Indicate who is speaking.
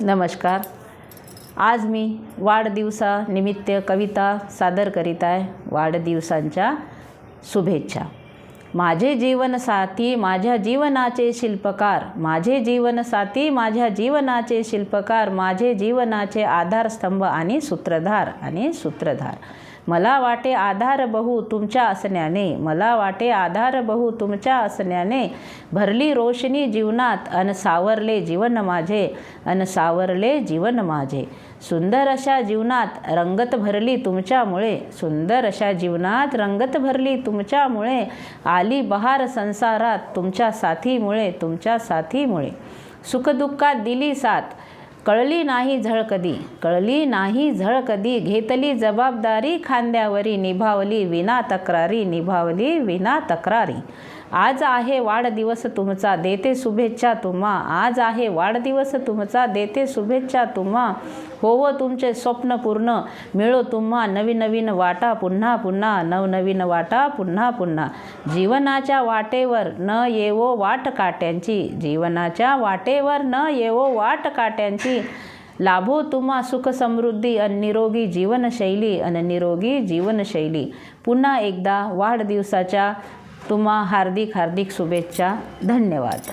Speaker 1: नमस्कार। आज मी वाढदिवसानिमित्त कविता सादर करीत आहे। वाढदिवसांच्या शुभेच्छा। माझे जीवन साथी माझ्या जीवनाचे शिल्पकार, माझे जीवन साथी माझ्या जीवनाचे शिल्पकार, माझे जीवनाचे आधारस्तंभ आणि सूत्रधार। मला वाटे आधार बहु तुमच्या असण्याने, मला वाटे आधार बहु तुमच्या असण्याने, भरली रोशनी जीवनात अन सावरले जीवन माझे, अन सावरले जीवन माझे। सुंदर अशा जीवनात रंगत भरली तुमच्यामुळे, सुंदर अशा जीवनात रंगत भरली तुमच्यामुळे, आली बहार संसारात तुमच्या साथीमुळे, तुमच्या साथीमुळे। सुखदुःखात दिली साथ कळली नाही झळ कधी, कळली नाही झळ कधी, घेतली जबाबदारी खांद्यावरी, निभावली विना तक्रारी, निभावली विना तक्रारी। आज आहे वाढदिवस तुमचा देते शुभेच्छा तुम्हा, आज आहे वाढदिवस तुमचा देते शुभेच्छा तुम्हा। होवो तुमचे स्वप्न पूर्ण, मिळो तुम्हा नवीन नवीन वाटा पुन्हा पुन्हा, नवनवीन वाटा पुन्हा पुन्हा। जीवनाच्या वाटेवर न येवो वाट काट्यांची, जीवनाच्या वाटेवर न येवो वाट काट्यांची। लाभो तुम्हा सुख समृद्धी अन निरोगी जीवनशैली, अन निरोगी जीवनशैली। पुन्हा एकदा वाढदिवसाच्या तुम्हा हार्दिक शुभेच्छा। धन्यवाद।